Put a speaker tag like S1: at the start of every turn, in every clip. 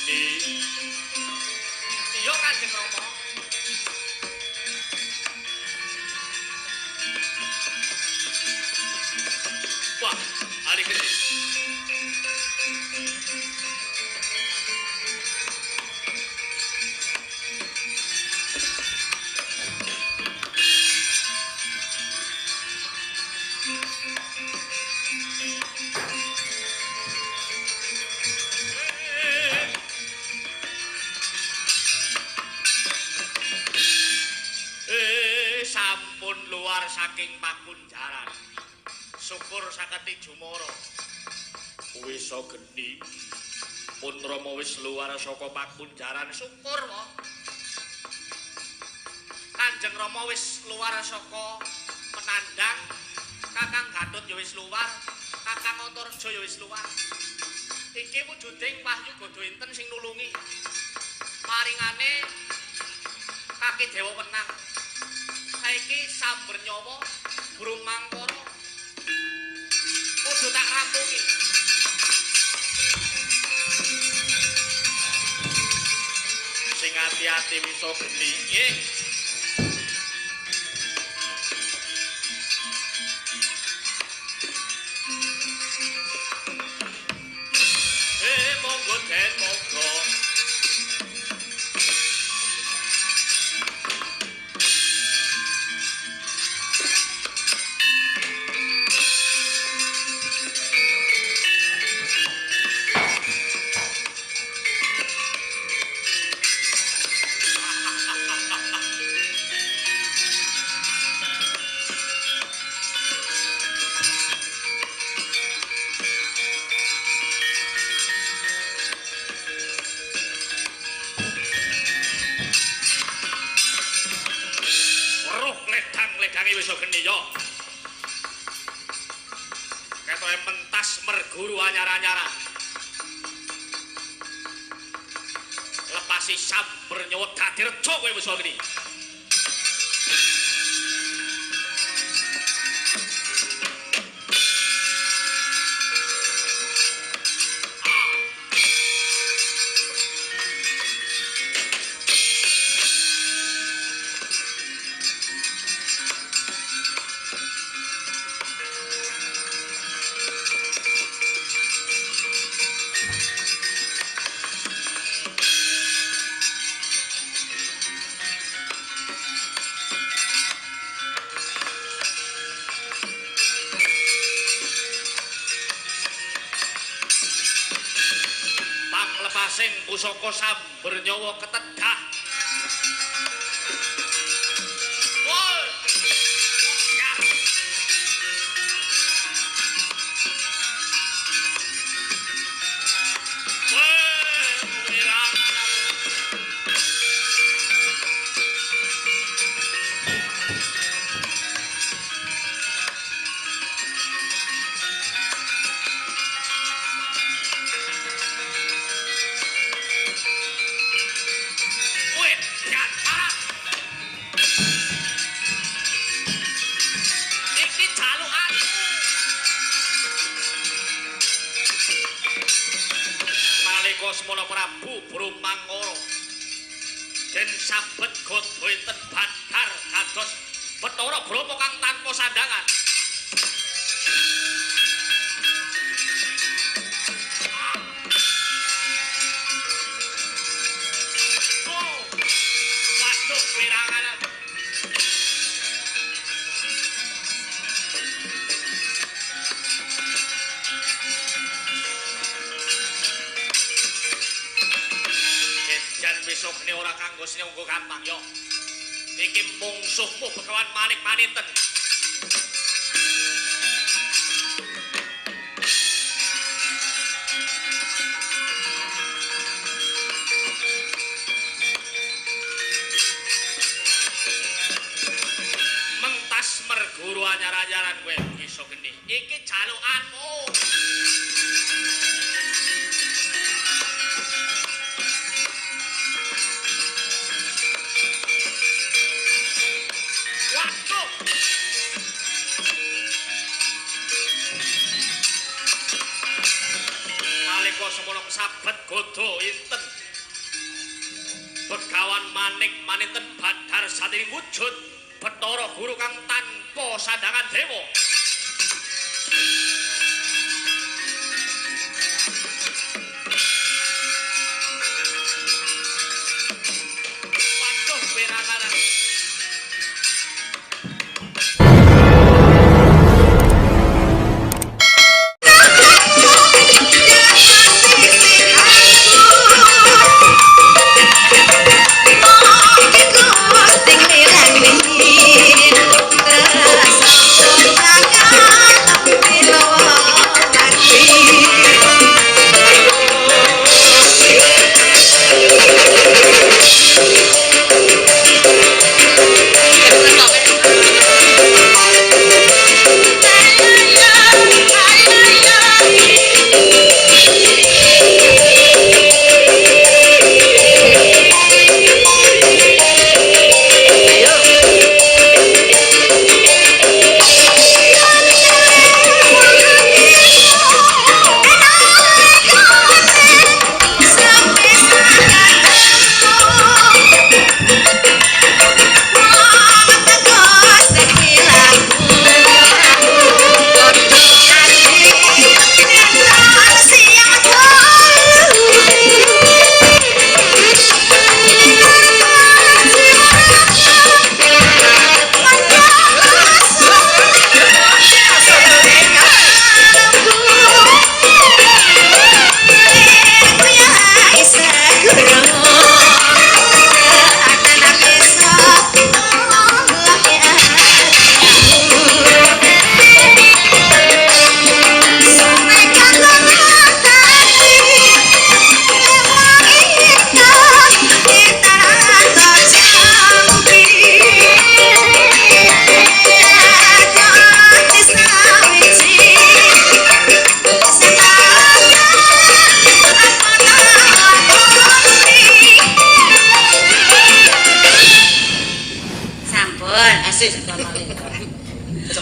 S1: Geni. Iya Kanjeng Rama. Wah, Ali Geni. Sampun luar saking pakunjaran. Syukur saketi Jumara. Wis Geni. Pun Rama wis luar saka pakunjaran. Syukur wae. Kanjeng Rama wis luar saka penandang. Kakang Gatut ya wis luar. Kakang Antareja ya wis luar. Iki wujuding wahyu Gada enten sing nulungi. Maringane Kaki Dewa Wenang. Saiki samber nyawa burung mangkara kudu tak rampungi. Sing ati-ati wisa Geni nggih. Monggo Den monggo. Geni yo. Ketoke mentas merguru anyar-anyaran. Lepasi samber nyawa dadi reja kowe wis Geni. Sing pusaka samber nyawa ketedah. Semana Prabu Brahmangara den sabet gada enten badhar kados Bathara Brahma kang tanpa sandangan. Waduh wirangan. Besok ini ora kanggo sinenggo gampang yo. Iki mungsuhmu Begawan Manik Maninten. Mentas merguru anyar-anyaran kowe iso Geni. Iki jalukanmu. Semono sabet godo inten Begawan manik maniten badar satiring wujud Bathara Guru kang tanpa sandangan dewa. Waduh perangan.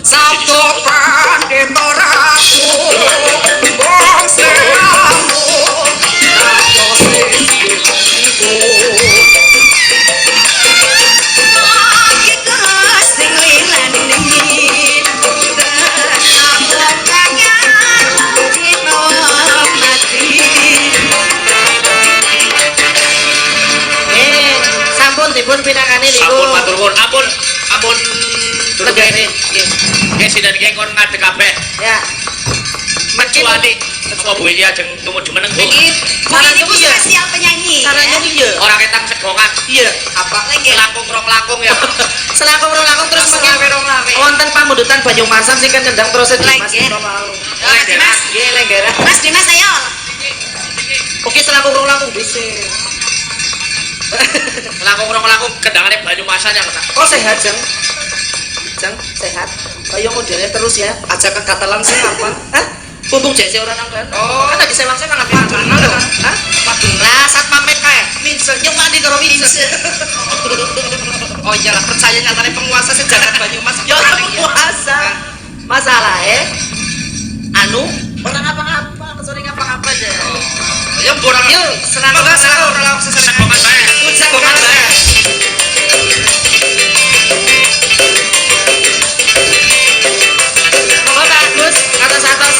S2: Sabdo pandetoraku wong selamu ayo sesiku iki Gusti lan ning
S3: sampun dipun pinakane niku.
S1: Sampun matur nuwun. Ampun legane. Nggih sinten nggih kon ngadeg kabeh.
S3: Ya.
S1: Kecuali ketua Bu Ili ajeng tumuju meneng.
S3: Iki
S2: ini spesial penyanyi.
S3: Caranya iki ya.
S1: Ora ketang segongan.
S3: Iya, apa?
S1: Langkung rong langkung ya.
S3: Selangkung terus mengki wonten pamundutan Banyumasan sing kendang terus Dimas.
S1: Mas.
S3: Nggih, lenggera.
S2: Mas Dimas ayo.
S3: Oke, selangkung dhisik.
S1: Langkung rong langkung kendangane Banyumasan ya, Pak.
S3: Oh, sehat, Jeng. Jeng, sehat. Ayo modelnya terus ya. Aja kegatelan sing apa? Hah? Mumpung jese ora nang kan.
S1: Oh,
S3: kan lagi sewang-sewang nang mana lho. Hah?
S2: Lah sat pamit kae.
S3: Minse nyumani karo minse.
S2: Oh iyalah percaya nyatane penguasa sejagat Banyumas.
S3: Ya ora puasa. Masalahe anu ora ngapa-ngapa, kesore ngapa-ngapa aja.
S1: ya borang
S3: Yuk, senang
S1: ora sesekongan bae.
S3: sekongan bae. Monggo Pak Agus, atas-atas.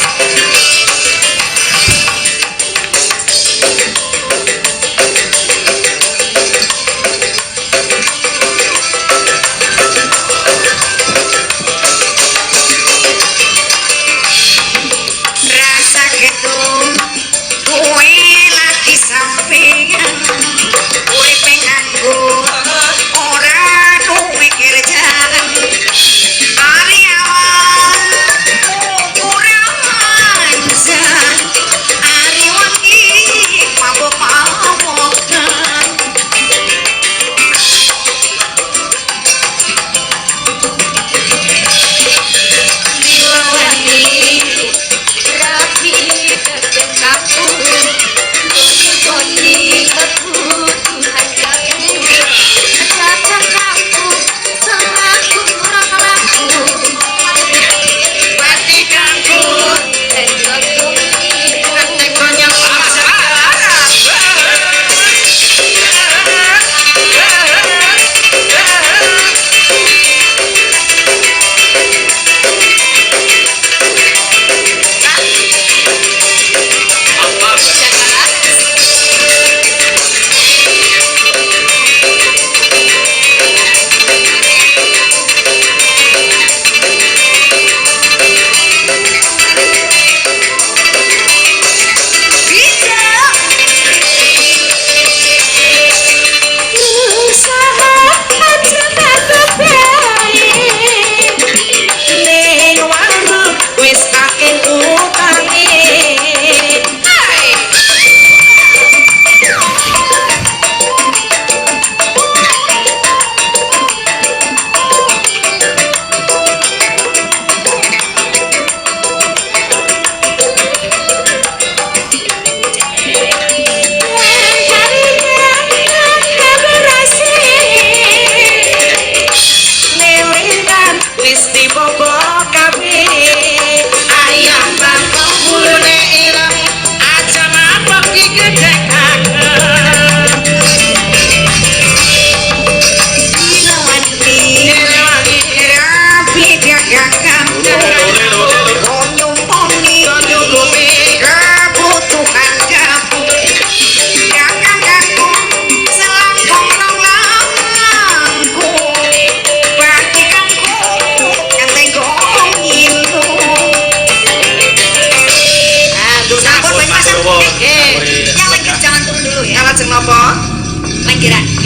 S2: Rasa gitu kuwi lagi sampingan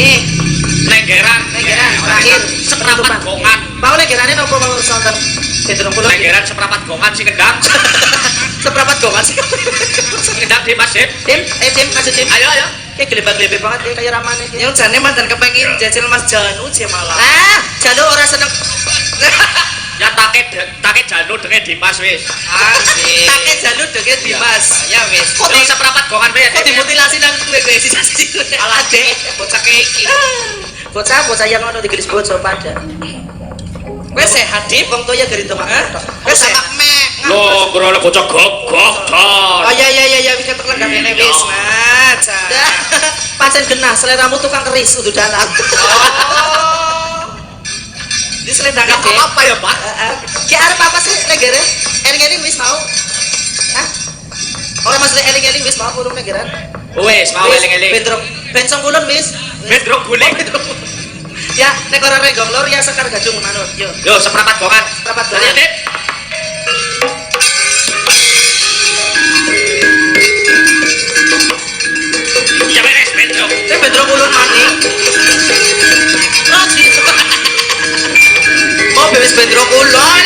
S3: Nggih.
S1: Lenggeran.
S3: Lenggeran, terakhir.
S1: Seprapat gongan.
S3: Mau lenggerane napa mau sonten? Gendrong kula.
S1: Lenggeran seprapat gongan si kendang.
S3: Seprapat gongan sih.
S1: Kendang di masjid.
S3: Dim, Dim, kasih Dim.
S1: Ayo ayo.
S3: Kayak gelebak-gelebek banget ya kayak ramane.
S2: Yang jane mantan kepengin jajal Mas Janu je malah.
S3: Ah, Janu ora seneng.
S1: Ya take janu dengan Dimas wis.
S2: Asik.
S3: Take Janu deket Dimas.
S2: Ya wis.
S1: Kok seprapat gongan wis.
S3: Kok dimutilasi nang kowe sih.
S2: Alah dek, bocah iki.
S3: Bocah yang ono digelis bocah pada.
S2: Kowe sehat, Dim?
S3: Wong tuya gari to mangan.
S2: Kowe sama mek.
S1: Lho, ngono bocah gogok ton.
S3: Oh iya wis ketok lenggah
S2: Ini wis, Mas.
S3: Pancen genah seleramu tukang keris udah dalan.
S2: Di selendang
S1: Gak apa ya, Pak?
S3: Ki arep apa sih negere? Eling-eling wis mau. Hah? Ora maksudnya eling-eling wis mau kurung negeran.
S1: Wis, mau eling-eling.
S3: Bendrong, bencong kulon wis.
S1: Bedrok guling.
S3: Ya, nek ora regong lor ya sekar gadung manut. Yo.
S1: Yo, seprapat gongan.
S3: Seprapat
S1: Dari
S3: gongan.
S1: Dit. Ya beres, bedrok.
S3: Nek bendrong kulon mani. Oh, sih.
S2: Oh, bebes bendro kulon.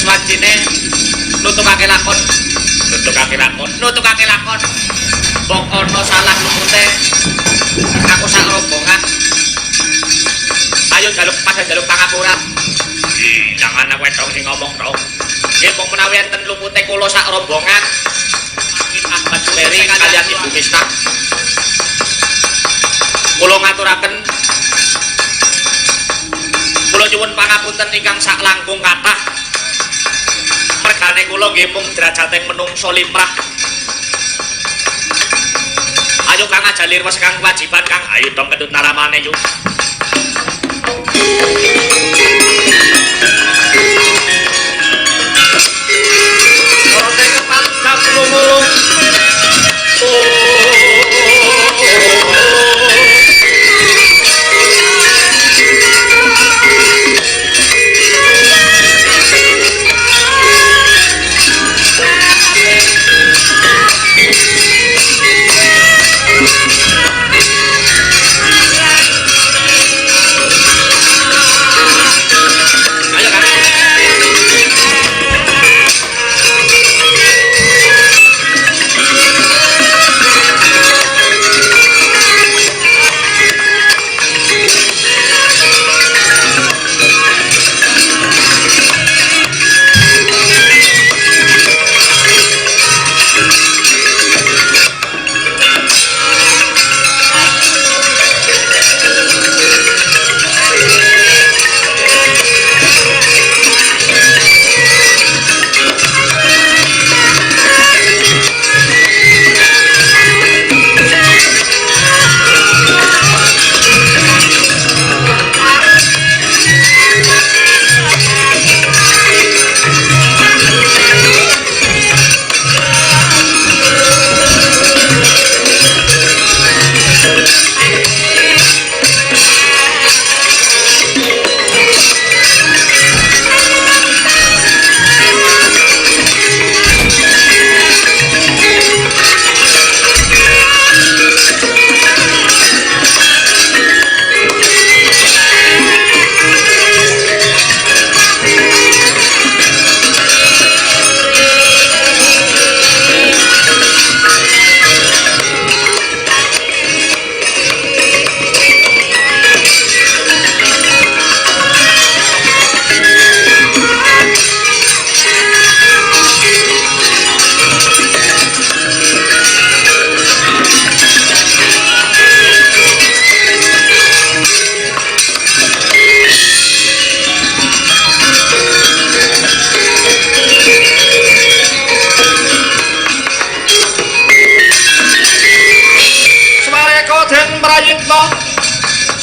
S1: wajine nutukake lakon. Wong ana salah lumute. Aku sak rombongan. Ayo jaluk pangapura. Jangan aku dong sing ngomong dong. Nggih kok menawi enten lumute kula sak rombongan. Ahmad Suleri kaliyan Ibu Mista. Kula ngaturaken kula nyuwun pangapunten ingkang sak langkung kathah. Mergane kula nggih mung derajate menungso limrah. Ayo Kang Ajalir wis kang kewajiban Kang. Ayo dong ketut naramane yuk. Ora kepal kapulung.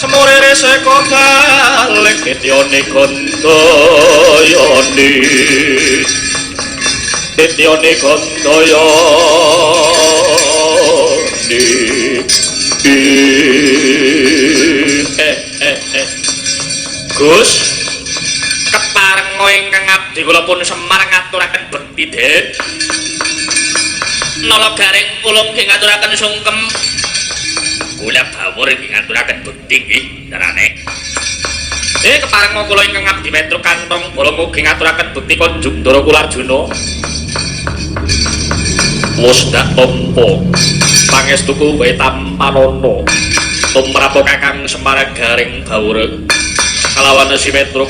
S4: Semurere seko kaleng Tityone Gandayani Tityone Gandayani Gus
S1: keparenga ingkang abdi kula pun Semar ngaturaken bekti Den. Nala garing kula nggih ngaturaken sungkem. Kula bawur iki ngaturaken bekti nggih darane. Keparenga kula ingkang abdi Petro Kantong kula mugi ngaturaken bekti Konjung Ndara kula Arjuna.
S4: Musdak tampa pangestuku wae tampanana tumrap Kakang Semar garing bawur kalawan Simetruk.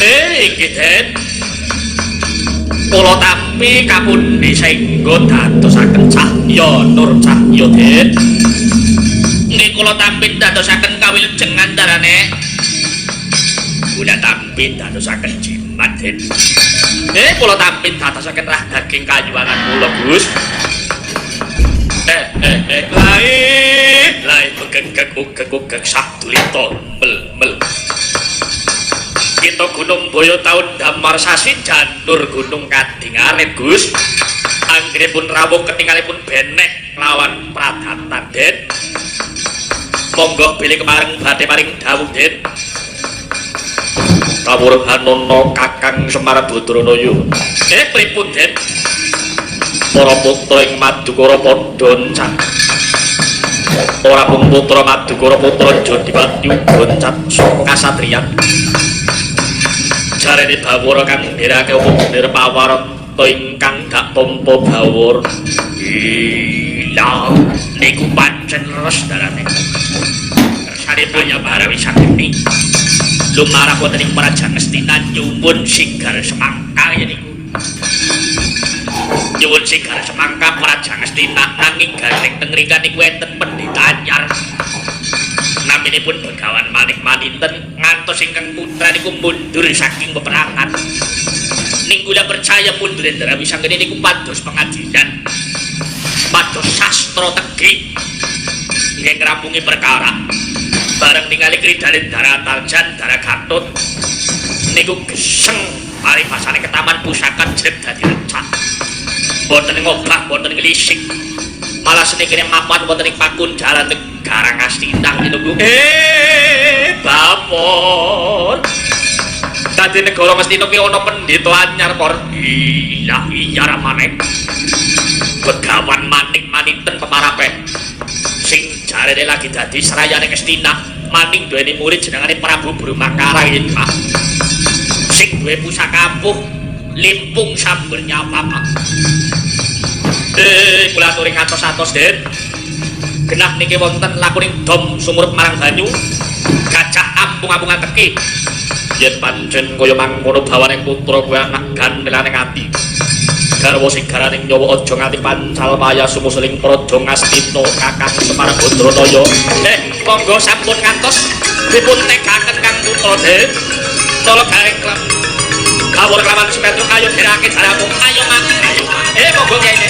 S1: Iki Den. Kula tampi kapundi saengga dadosaken cahya nur cahya Den. Nggih kula tampi dadosaken kawilujengan darane. Kula tampi dadosaken jimat Den. Kula tampi dadosaken rah daging kayuwangan kula Gus. Lai begegek sadulita mel. Kita Gunung Boyo tahun damar sasi janur gunung kadingaret Gus. Anggenipun rawuh ketingalipun benek lawan pradatan Den. Monggo bilih kemareng badhe paring dawuh Den.
S4: Kawurhanana Kakang Semar Badranaya.
S1: Pripun Den?
S4: Para putra ing Madukara padha encak. Ora mung putra Madukara putra Jodipati uga encak saka kasatriyan. jarene bawur kang ndirake apa bener pawarta ingkang dak tampa bawur. Iya, niku pancen leres dalane. Kersane Baya Barawi sakmene. Lumarah wonten ing Praja Ngastina nyuwun sigar semangka yen niku. Nyuwun sigar semangka Praja Ngastina nanging garing teng mriku niku enten pendeta anyar. Naminipun Begawan Manik Maninten ngantos ingkang putra niku mundur saking peperangan. Ning kula percaya mundur Ndara Wisanggeni niku pados pengadilan. Pados sastra tegi. Nggih ngrampungi perkara. Bareng ningali kridalen Daratarjan Dara Gatut niku geseng paribasane ke taman pusaka jreg dadi recak. Boten ngobah, boten nglisik. Malah senikene mapan wonten ing Pakunjaran Garang Astina niku. Bapor. Dadi negara Ngastina ki ana pendeta anyar por. Iya ramane. Begawan Manik Maninten pemarape. Sing jarene lagi dadi serayane Ngastina, maning duweni murid jenengane Prabu Brumangkara yen Pak. Sing duwe pusaka ampuh limpung sampun nyapa. Kula aturi ngatos-atos, Den. Genah niki wonten lakuning dom sumurup marang banyu. Gajah ampung-ampungan teki. Yen pancen kaya mangkono bawane putra kowe anak gandelane ati. Garwa sing garaning nyawa aja nganti pancal maya sumusuling Praja Ngastina Kakang Semar Bandranaya. Monggo sampun ngantos dipun tegaken Kang Putra, Den. Kala garing kawur kelawan Petro ayo derake daramu. Ayo Mang, ayo. Monggo kene.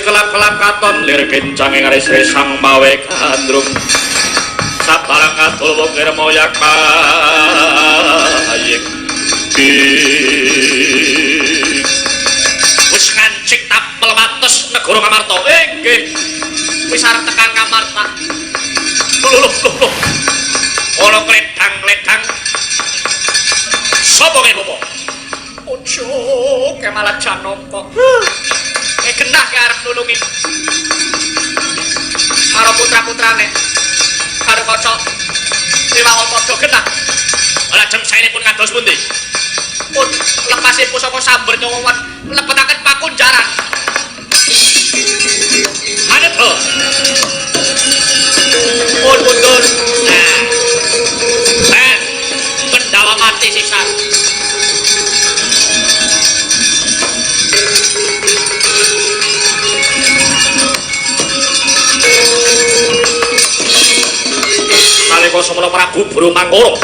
S4: kelap-kelap katon lir kencang ing aris sang mawe kandrung sabarang katul wong kirma yak mayik Wis ngancik tapel wates negara Ngamarta. Nggih. Wis arep tekan Ngamarta. Loh. Ana kledang-kledang. Sopo kene Bopo? Ojo, kemalah Janaka. Genah ki arep nulungi. Karo putra-putrane. Karo kanca Dewa padha genah. Lajeng saenipun kados pundi? Pun lepase pusaka samber nyawa lebetaken pakunjaran. Anepo. Pun mundur. Pendawa mati sisan. Nalika semana Prabu Brahmangkara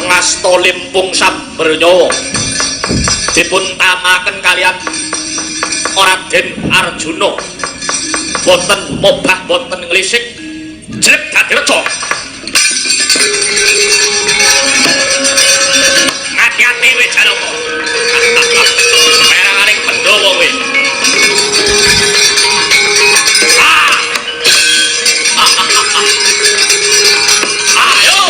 S4: ngasta limpung samber nyawa dipun tamaken kalian Raden Arjuna boten mobah boten nglisik jrep dadi reca ngati-ati we Janaka peranganing Pandhawa we ayo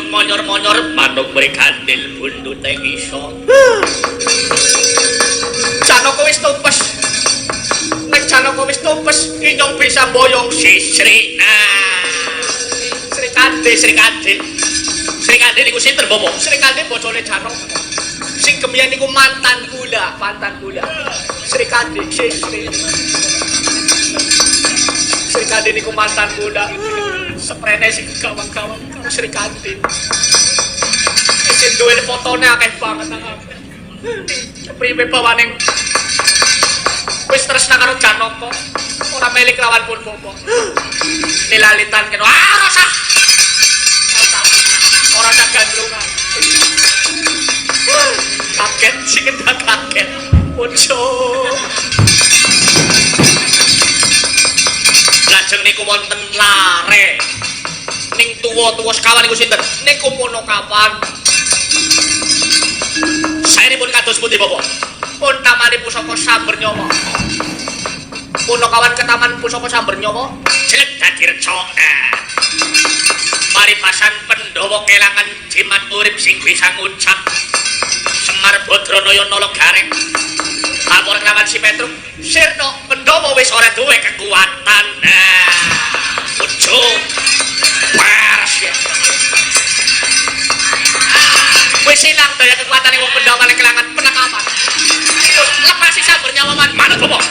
S4: monyor-monyor manuk mrikandil bundute iso. Janaka wis tumpes. Nek Janaka wis tumpes, inyong bisa mboyong Sri. Sri Kandi niku sinten, Bopo? Sri Kandi bojone Janaka. Sing kemiyan niku mantan kula. Sri Kandi, Sri Kandi niku mantan kula. Seprene sing gawang-gawang karo Sri Kandi. Isin duwe fotone akeh banget nang aku. Priwe bawaning wis tresna karo Janaka. Ora melik lawan pun Bopo. Nilalitan kene. Rasa. Ora tak gandrungan. Kaget sing kaget. Ojo. Lajeng niku wonten lare. Ning tuwa-tuwa sekawan niku sinten? Niku Punakawan. Saenipun kados pundi, Bapak? Pun tamani pusaka samber nyawa. Punakawan ketaman pusaka samber nyawa, jelek dadi reca. Paripasan Pandhawa kelangan jimat urip sing bisa ngucap. Semar Badranaya nala gareng. Lapor kawan si Petruk, sirna Pandhawa wis ora duwe kekuatan. Ojo. Paras ya. Wis ilang daya kekuatane wong Pandhawa nek kelangan Punakawan. Lepasi samber nyawa manut Bapak.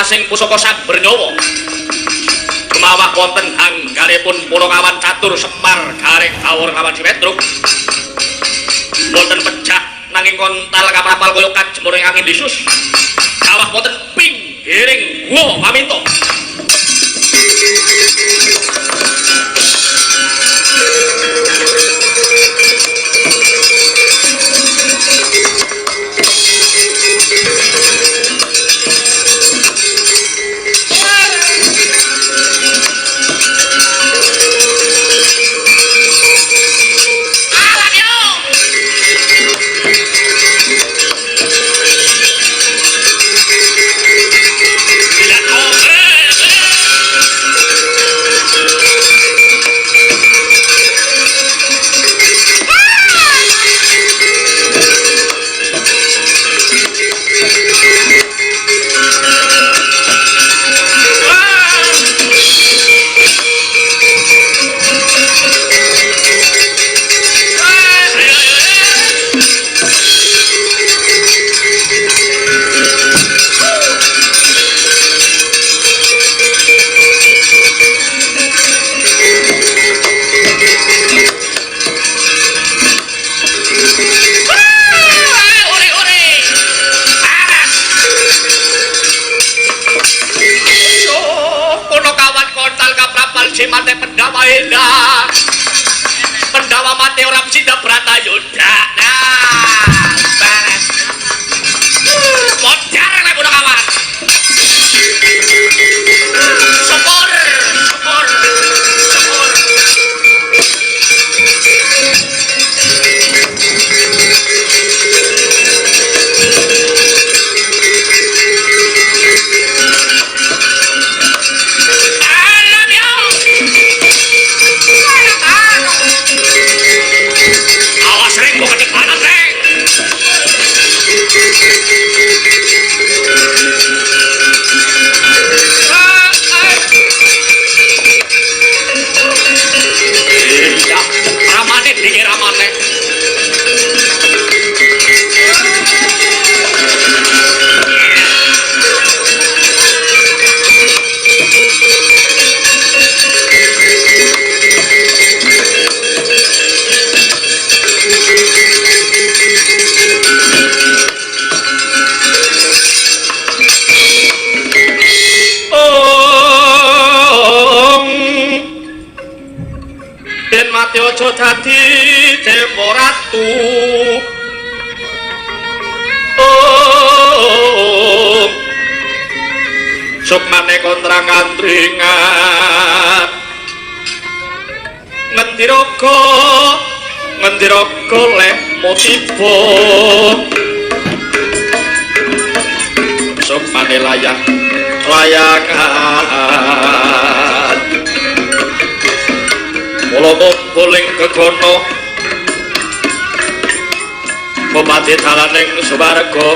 S4: wangasing pusaka Samber Nyawa. Kemawah wonten anggalipun Punakawan Catur Semar gareng kawur kawan Simetruk. Wonten pecah nanging kontal kapal kaya kajemuring angin lisus. Kawah wonten pinggiring guwa paminto. Mate Pendawa Endah Pendawa mate ora Cinta Bratayuda. Nah beres modar nek udah kawan sepur mati ojo dadi dewa ratu. Sukmane kontrang ngandringan ngendi raga leh motibo sukmane layangan mula muling kegono pemati dalaning swarga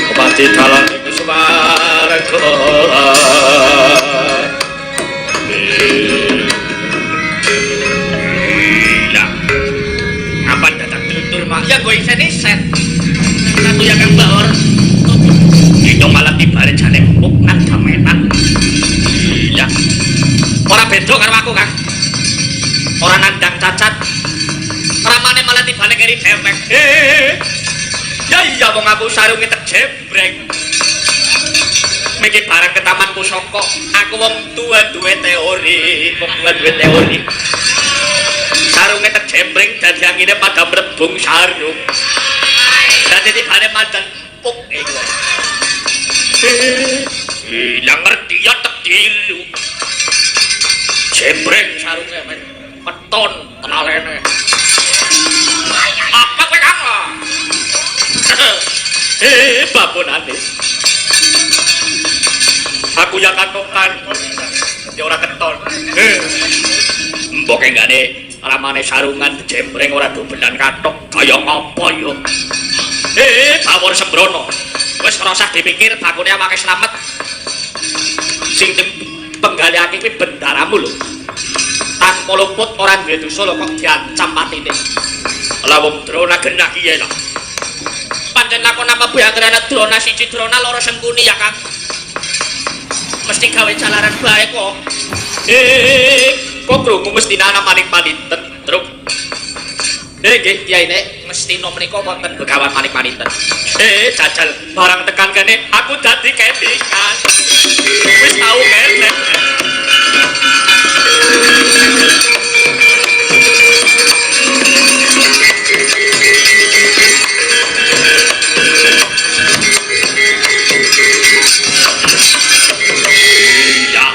S4: pemati dalaning swarga apa datang tutur mak ya gue iset satu ya kang bawor itu malah tibare jane empuk nang jamenan. Iya. Ora beda karo aku, Kang. Ora nandang cacat. Ramane malah tibane keri dewek. Ya iya wong aku sarunge tek jembreng. Miki bareng ke taman pusaka. Aku wong tua duwe teori, Sarunge tek jembreng dadi angine pada mrebung sarung. Dadi tibane mandan empuk iku. Yang ngerti ya tek dilu jembreng sarungnya men peton tenalene apa kowe apa babonane aku yang katokan ya ora keton mboke gane ramane sarungan jembreng ora dobelan katok kaya apa yo bawor sembrono wis ora usah dipikir bakune awake slamet sing penggaliake kuwi bendaramu lho tanpa luput ora duwe dosa lho kok diancam patine. Lah wong Drona genah kiye lho. Pancen lakon apa bu anggere ana Drona siji Drona loro Sengkuni ya Kang. Mesti gawe jalaran bae kok. Kok krungu mesti ana manik-maninten, Truk. Nggih, Kyai nek mesti nom menika wonten begawan manik-maninten. Jajal barang tekan kene aku dadi kelingan. Wis tau kene. Ya.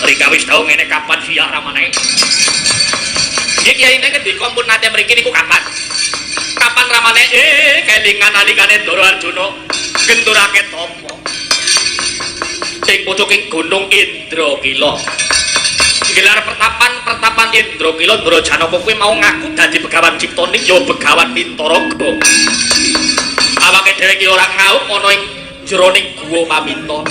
S4: Rika wis tau ngene kapan siara maneh. Iki Kyai nek ngendika pun nate mriki niku kapan? Kapan ramane kelingan nalikane Ndara Arjuna genturake tapa. Sing pucuking Gunung Indrakila. Gelar pertapan Indrakila Ndara Janaka kuwi mau ngaku dadi begawan ciptaning ya begawan Mintaraga. Awake dhewe ki ora ngaup ana ing jroning guwa Maminta.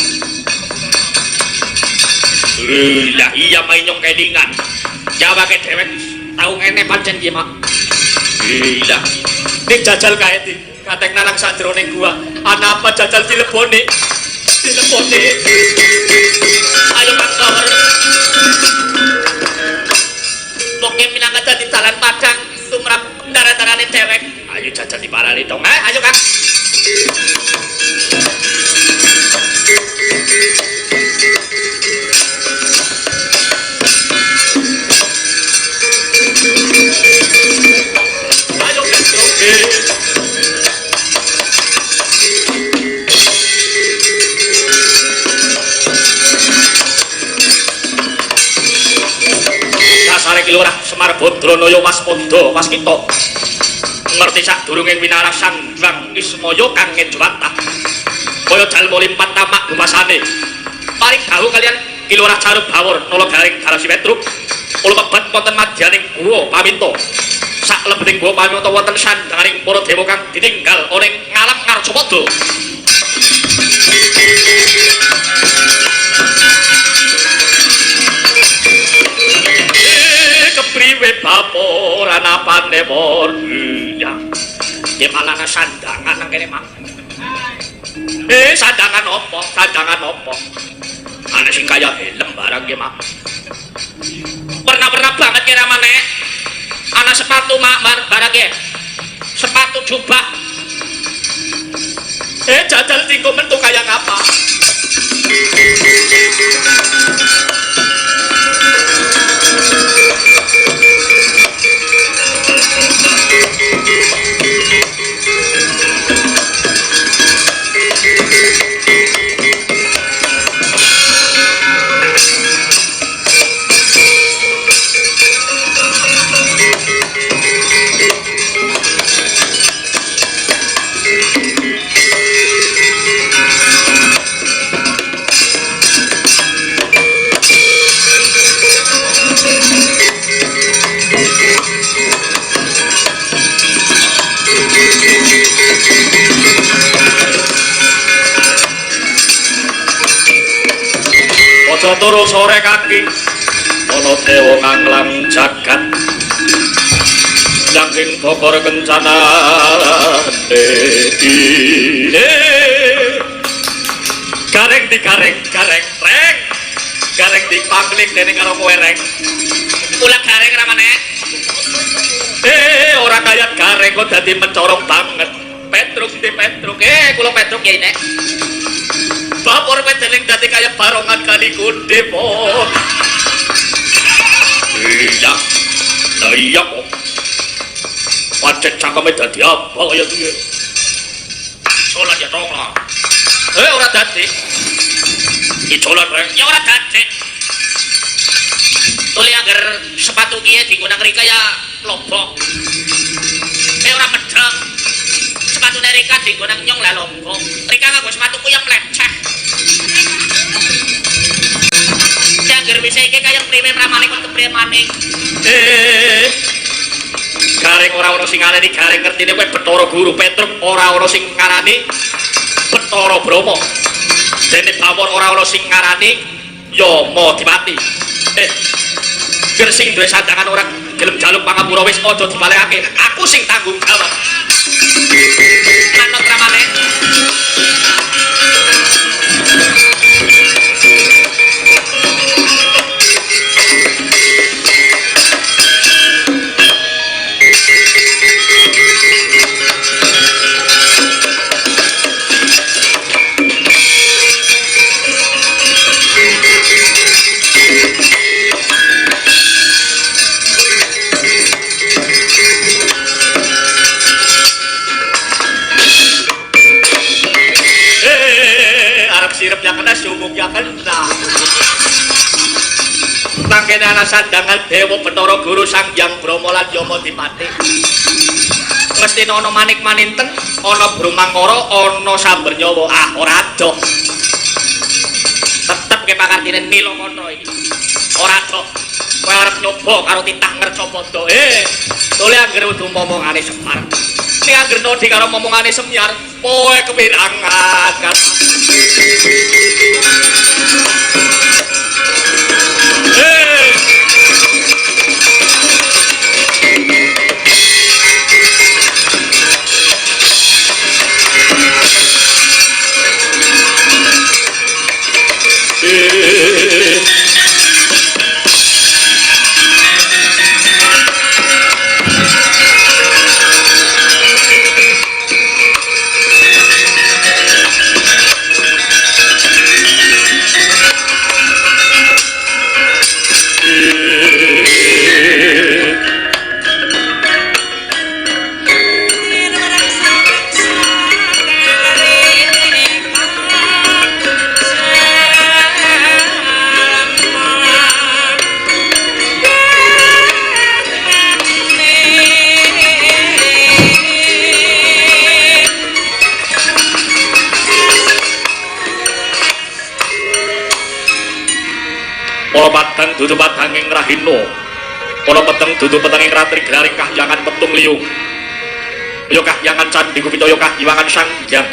S4: Lah iya mainyong kelingan. Ya awake dhewe tau ngene pancen ki Mak. Iya. Ning jajal kae iki katekna nang sajroning gua. Ana apa jajal dilebone? Dilebone. Ayo Pak Kawar. Pokoke minangka dadi dalan padang tumrap darat-darane dhewek. Ayo jajal diparani dong. Ayo Kang. Ayo dasare ki lurah Semar Badranaya waspada waskita ngerti sadurunge winaras Sanghyang Ismaya kang ngejwatah kaya jalma limpat tamak bupasane paring dawuh kalian ki lurah Caruk Bawor nala garing Darasi Petruk kula mebat wonten madyaning guwa Paminta sak lebeting guwa Paminta wonten sandhanganing para dewa kang ditinggal ana ing ngalam Ngarcapada. Kepriwe bapor ana pandewor ya malana sandangan nang kene Mak. Sandangan apa? Sandangan apa? Ana sing kaya helm barang ki Mak. Pernah banget kira maneh. Ana sepatu Mak barang ki. Sepatu jubah. Jajal tingko mentu kaya ngapa? Turu sore kaki ana dewa nganglang jagat saking bokor kencana gareng dipangling dening karo kowe reng kula gareng ramane ora kaya gareng kok dadi mencorok banget Petruk di Petruk kula Petruk ya nek bapor pedeling dadi kaya barongan kali kunde po. Iya kok. Pancen cangkeme dadi apa kaya piye? Solan ya tong lah. Ora dadi. Iki solan rek. Ya ora dadi. Tuli angger sepatu kiye dienggo nang rika ya lombok. Ora medhek. Sepatune Rika dienggo nang nyong lah lombok. Rika nganggo sepatuku ya pleceh. Angger wis iki kaya priwe pramane kok kepriye maning. Gareng ora ana sing ngarani gareng ngertine kowe Bathara Guru Petruk ora ana sing ngarani Bathara Brahma. Dene Bawor ora ana sing ngarani Yama Dipati. Ger sing duwe sandangan ora gelem jaluk pangapura wis aja dibalekake. Aku sing tanggung jawab. Manut ramane. Sirepnya kena, sumuknya kena. Tangkene ana sandangan Dewa Bathara Guru Sang Hyang Brahma lan Yama Dipati. Mesti ana manik maninten, ana Brahmangkara, ana Samber Nyawa. Ah, ora adoh. Tetep ke pakartine Nilakanta iki. Ora adoh. Kowe arep nyoba karo titah Ngercapada. Tole anggere udu momongane Semar. Ning anggere nodi karo momongane Semyar, kowe kepirangan. Padang dudu padanging Rahina. Ana peteng dudu petenging Ratri Glaring kahyangan petung liung. Ya kahyangan Candhi Kupitaya kahyangan Sang Hyang.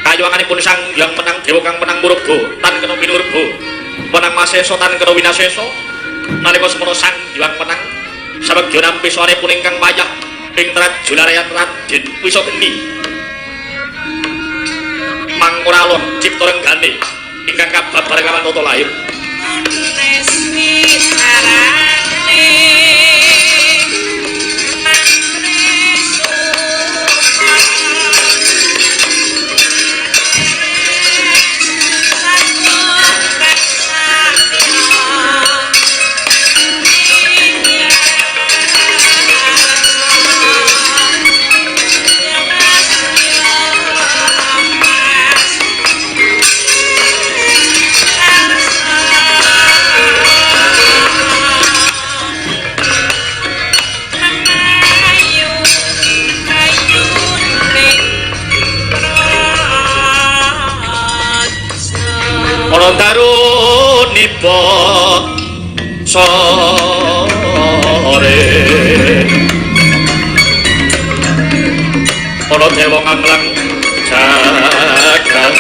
S4: Kayuwanganipun Sang Hyang menang dewa kang menang murba, tan kena minurba. Menang Masesa tan kena Winasesa. Nalika semana Sang Hyang menang, sabagya nampi sawanipun ingkang wayah ing Trajularayan Raden Wisageni. Manguralon cipta renggane ingkang kababar kaliyan tata lahir. Darunipa sore ana dewa nganglang jagat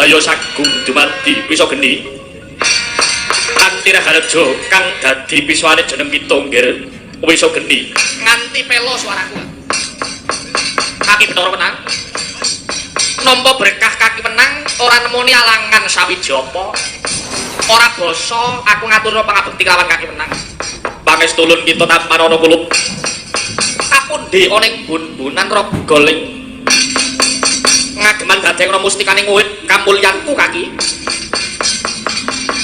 S4: Ayo sagung dumadi Wisageni kanthi raharja kang dadi piswane jeneng kita nggih Wisageni nganti pelo swaraku kaki Bathara menang nampa berkah kaki menang ora nemoni alangan sawiji apa ora basa aku ngaturna pangabekti kelawan kaki menang pangestulun kita tampan ana kulub kapundi ana ing bun-bunan raga ling ngageman dadeng ana mustikaning uwit kamulyanku kaki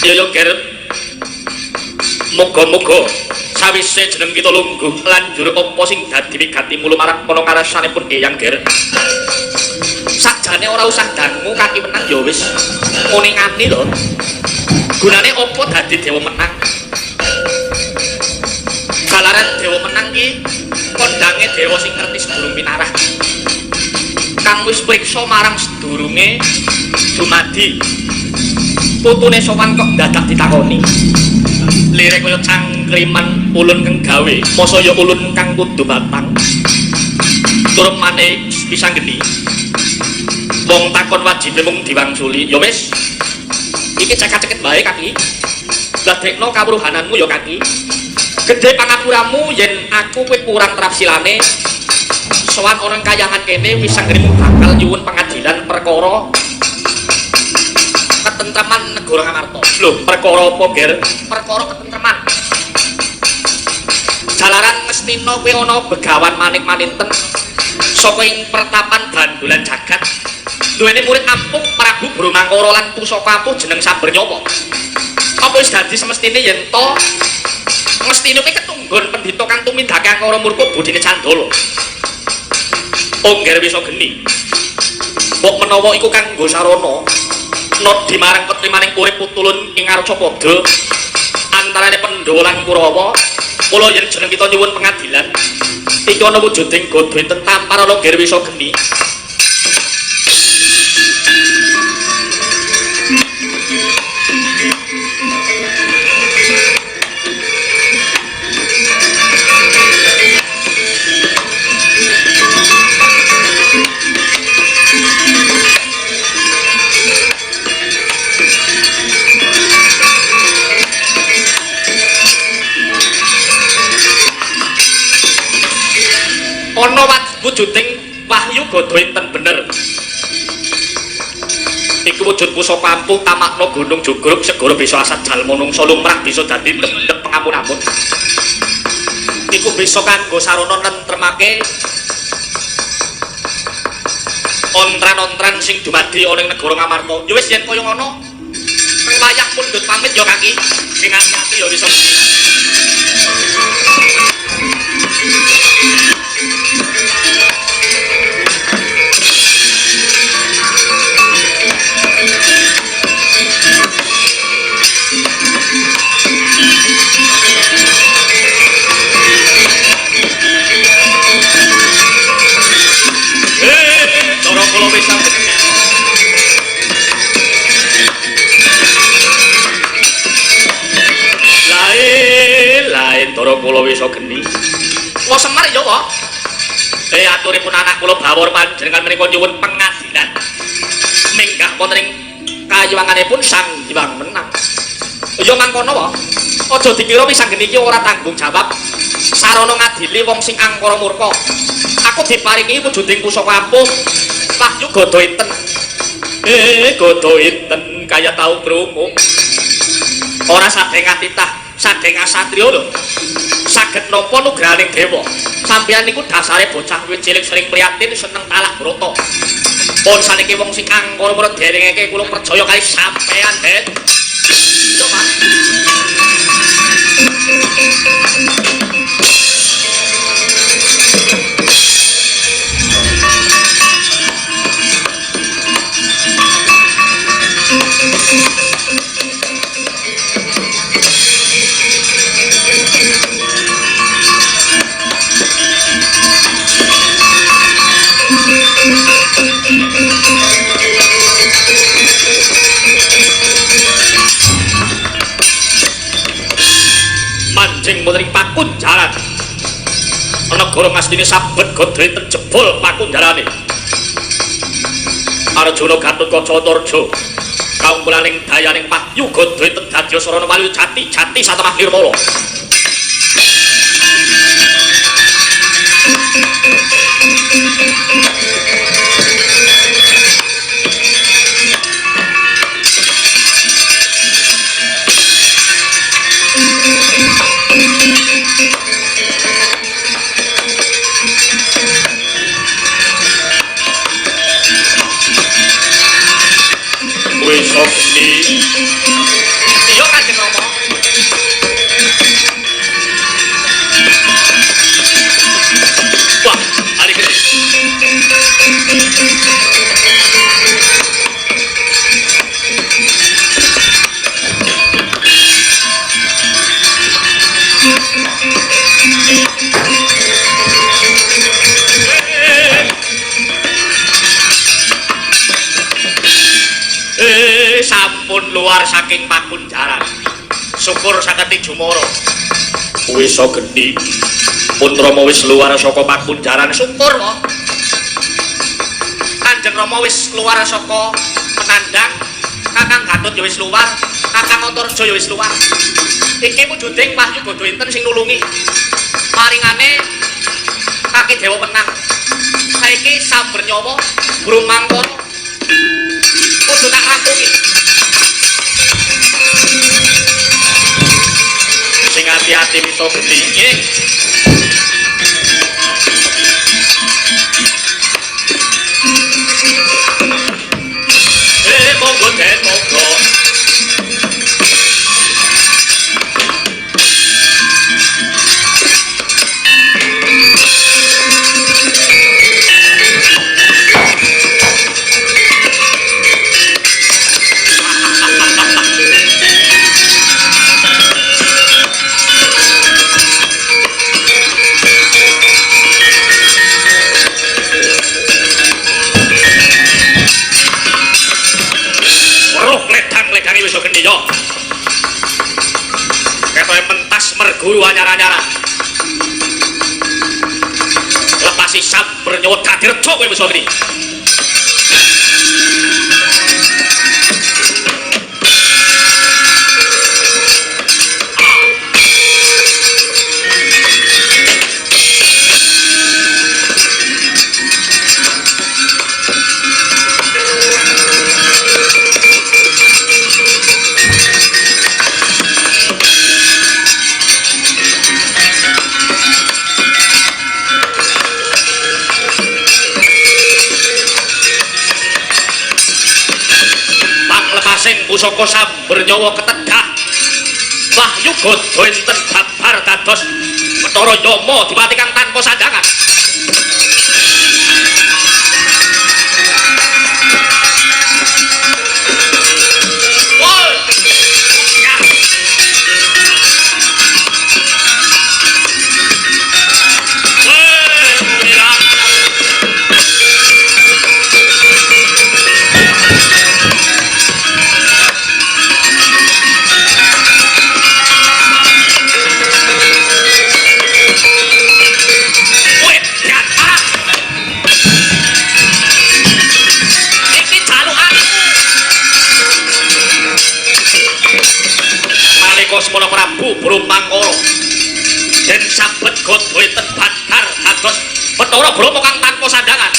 S4: ya ger muga-muga sawise jeneng kita lungguh lanjur apa sing dadi wigati mulu marang kono karasanipun Eyang Ger Gunane ora usah dangu kaki menang ya wis muni ngani lho. Gunane opo dadi dewa menang? Jalaran dewa menang ki kondange dewa sing ngerti sedurung pinarah. Kang wis priksa marang sedurunge dumadi. Putune sowan kok dadak ditakoni. Lirik kaya cangkriman ulun kang gawe, masa ya ulun kang kudu batang. Turun maneh pisang geni. Wong takon wajibe mung diwangsuli. Ya wis. Iki cekak-cekit bae kaki. Dadekno kawruhananmu ya kaki. Gedhe pangapuramu yen aku kowe kurang trapsilane. Sowan orang kayangan kene wis anggrimu bakal nyuwun pengadilan perkara ketentreman negara Ngamarta. Lho, perkara apa, Ger? Perkara ketentreman. Jalaran Ngastina kowe ana begawan manik-maninten saka ing pertapan Bandolan Jagat. Duwene murid ampung Prabu Bronangkara lan pusaka ampuh jeneng Sabernyawa. Apa wis dadi semestine yen to mestine kowe ketunggon pendhita kang tumindake angkara murka budine Candala. Ongger bisa geni. Mbok menawa iku kanggo sarana nodi marang ketrimaning urip putulun ing arca padha antarane Pandhawa lan Kurawa. Mula yen jeneng kita nyuwun pengadilan iki ana wujuding godho enten tampar ana ger bisa geni. Ana wujuding wahyu godho enten bener. Iku wujud pusaka ampuh tamakna gunung jugruk segara bisa asat jalma nungsa lumrah bisa dadi ndep pengamun-amun. Iku bisa kanggo sarana nentremake ontran-ontran sing dumadi ana ing negara Ngamarta. Ya wis yen kaya ngono wayah mundhut pamit ya kaki. Sing ati-ati ya bisa. Kula wis sampun. Lae Ndara kula wis geni. Wong Semar ya kok. Aturipun anak kula bawor panjenengan menika nyuwun pengadilan. Minggah wonten ing kayuwanganipun Sang Hyang Menang. Ya mangkono wae. Aja dikira pisang geni iki ora tanggung jawab sarana ngadili wong sing angkara murka. Aku diparingi wujuding pusaka ampuh wahyu godho enten. Godho enten kaya tau krungu. Ora sadeng atitah, sadeng asatriya lho. Saged nampa nugrahaning dewa. Sampeyan niku dasare bocah wiwit cilik sering prihatin seneng talah brata. Pun saniki wong sing angkara murka derengake kula percaya kali sampeyan, Den. Coba. Manjing wonten ing pakunjaran negara Ngastina sabet godho enten jebol pakunjarane. Arjuna Gatotkaca Antarja kaungkulaning dayaning wahyu godho enten dadya sarana wali jati satemah nirmala. Wis geni. Iya Kanjeng Rama. Wah, ali gede.
S1: luar saking Pakunjaran. Syukur saketi Jumara.
S4: Wisa geni. Pun Rama wis luar saka Pakunjaran.
S1: Syukur kok. Kanjeng Rama wis luar saka Penandang. Kakang Gatut ya wis luar, Kakang Antarja ya wis luar. Iki wujuding Wahyu Gada enten sing nulungi. Paringane Kaki Dewa Penang. Saiki samber nyawa Brumangkara kudu tak rampungi.
S4: Sing ati-ati Wisa geni.
S1: Nggih.
S4: Monggo den monggo. Wisa geni yo. Ketoke pentas merguru anyar-anyar. Lepasi sabar nyawa dadi reja kowe Wisa geni. Sing pusaka samber nyawa ketedah Wahyu Gada enten babar dados Bathara Yama Dipati kang tanpa sandangan. Semana Prabu Brumangkara den sabet Gada enten babar dados Bathara Brama kang tanpa sandangan.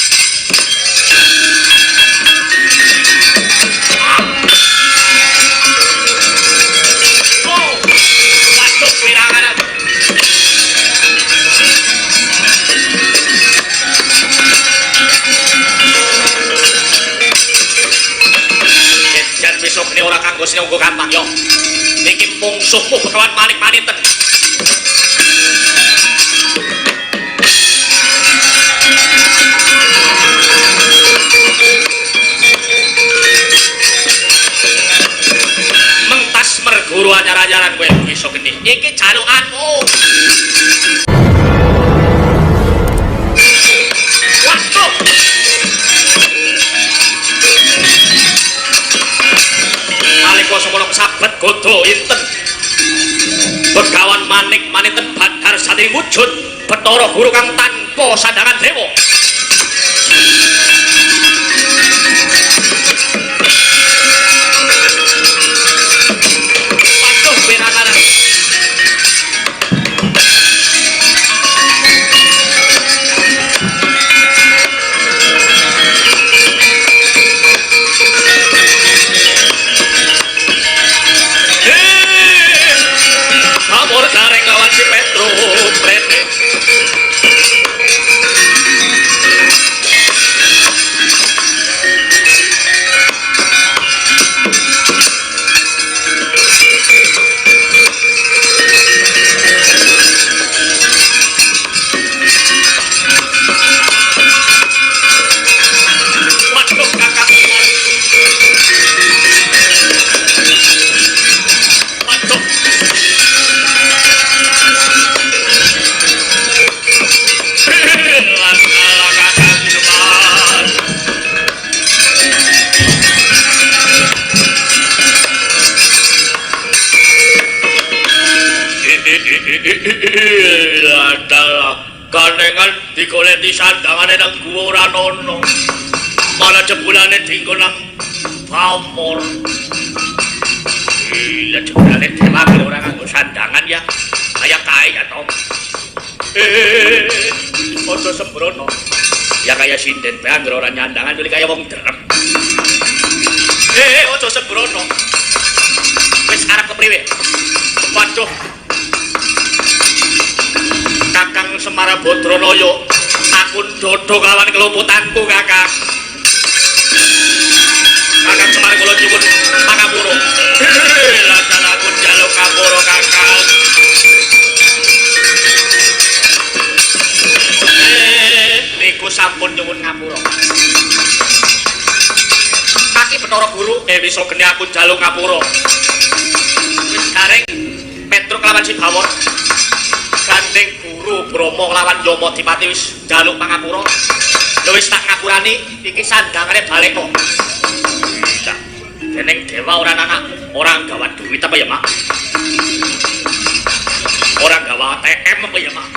S4: Oh, waduh wirangan. Jan Wisa geni ora kanggo sinenggo gampang yo. Iki mungsuhmu Begawan Manik-Maninten. Mentas merguru anyar-anyaran kowe Wisa geni. Iki jalukanmu. Waduh. Nalika semana sabet Gada enten Begawan Manik-Maninten badhar satri wujud Bathara Guru kang tanpa sandangan dewa. Waduh penanganan. Amor gareng lawan si Petro Prete. gandengan digoleti sandangane nang guwa ora ono. Malah jebulane dienggo nang pamor. Iya jebulane dewake ora nganggo sandangan ya. Kayak kae ya to. Ojo sembrono. Ya kaya sinden bae anggere ora nyandangan milih kaya wong derep. Ojo sembrono. Wis arep kepriwe? Waduh. Kakang Semar Badranaya, aku dodho kelawan keluputanku, Kakang. Kakang Semar kula nyuwun pangapura. Lajal aku njaluk kapura, Kakang. Niku sampun nyuwun ngapura. Kaki Bathara Guru, wis geni aku njaluk ngapura. Wis gareng Petruk lawan Sidawar. Gandeng Guru Brahma lawan Yama Dipati wis njaluk pangapura. Lho wis tak ngapurani, iki sandangane baleka. Lah, dening dewa ora anak, ora gawa duit apa ya, Mak? Ora gawa ATM apa ya, Mak?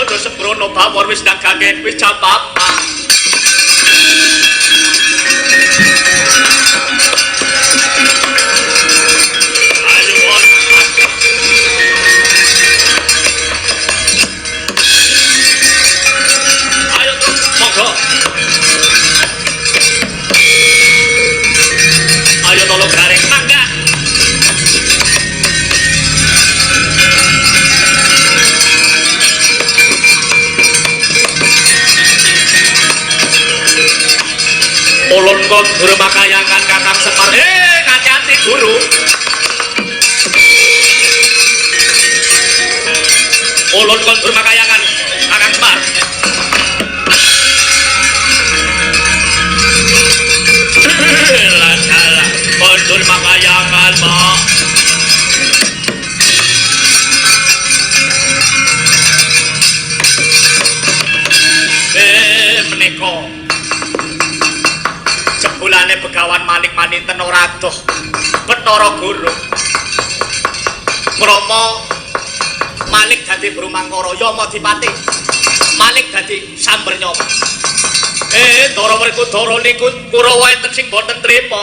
S4: Ojo sembrono bawor wis dagangke wis jam apa. Ayo, ayo, monggo. Ayo tolong gareng mangga. Ulun kondur makayangan Kakang Semar. Ngati-ati Guru. Ulun kondur makayangan Kakang Semar. Lah kondur makayangan, Mak. Menika jebulane Begawan Manik Maninten ora adoh Bathara Guru. Rama Malik dadi Brumangkara, Yama Dipati Malik dadi Sambernyama. Dara Werkudara niku Kurawa enten sing boten trima.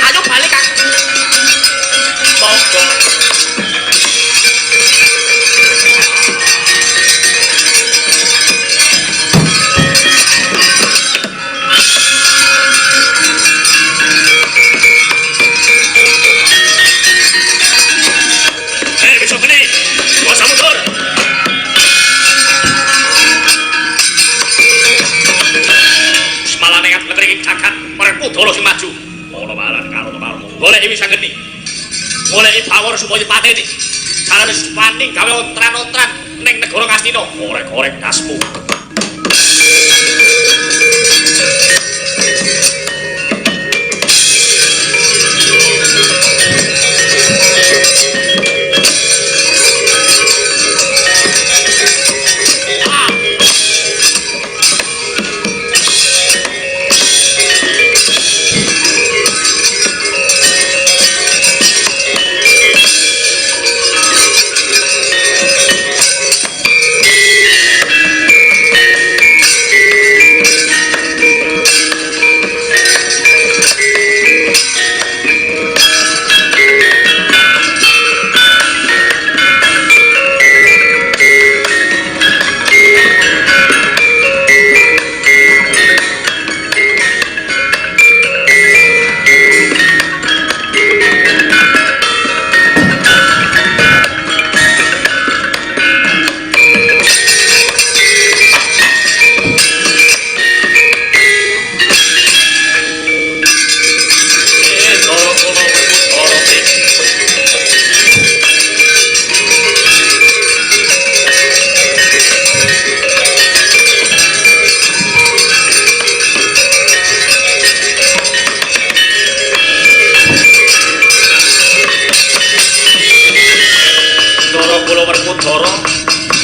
S4: Ayo balik, Kang. Monggo. Besok ini, gua samudur. Semalam nekat negeri Jagat, Werkudara sing maju. Ana malah karo temarmu. Goleki wis geni. Goleki bawor supaya pateni. Cara wis wani gawe ontran-ontran ning negara Kastina. Korek-korek dasmu.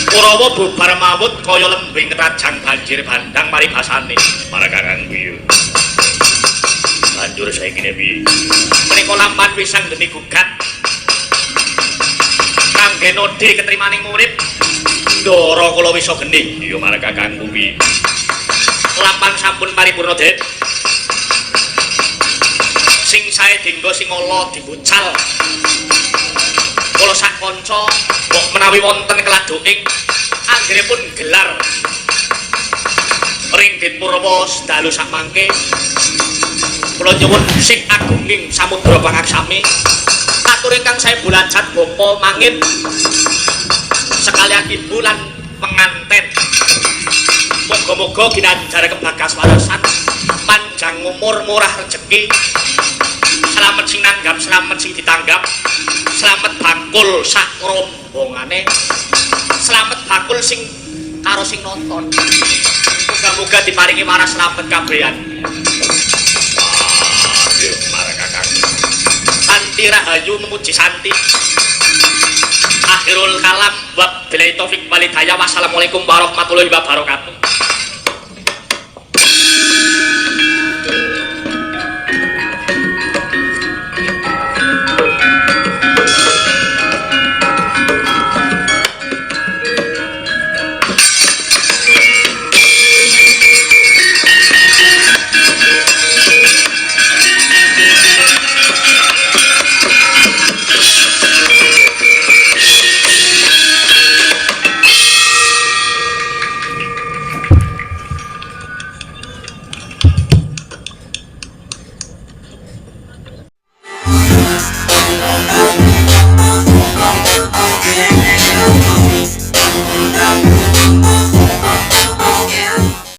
S4: Kurawa bubar mawut kaya lembing ketajang banjir bandang paribasane para Kakang Guyu. Banjur saiki piye? Menika lampan wisang demi gugat.
S1: anggen ode ketrimaning murid ndara kula wisa geni
S4: iya marang kakang kuwi
S1: lampah sampun paripurna Den sing sae dinggo sing ala dibucal kula sak kanca mbok menawi wonten keladoking anggenipun gelar Ringgit Purwa dalu sak mangke kula nyuwun sing agunging samudra pangaksami atur ingkang sae bulajat bapa mangit sekalian ibu lan penganten moga-moga ginanjar kebagas warasan panjang umur murah rezeki selamat sing nanggap selamat sing ditanggap selamat bakul sak rombongane selamat bakul sing karo sing nonton muga-muga diparingi waras selamat kabehan
S4: iya marang kakang
S1: Santi Rahayu memuji Santi akhirul kalam wabillahi taufik walhidayah wassalamualaikum warahmatullahi wabarakatuh.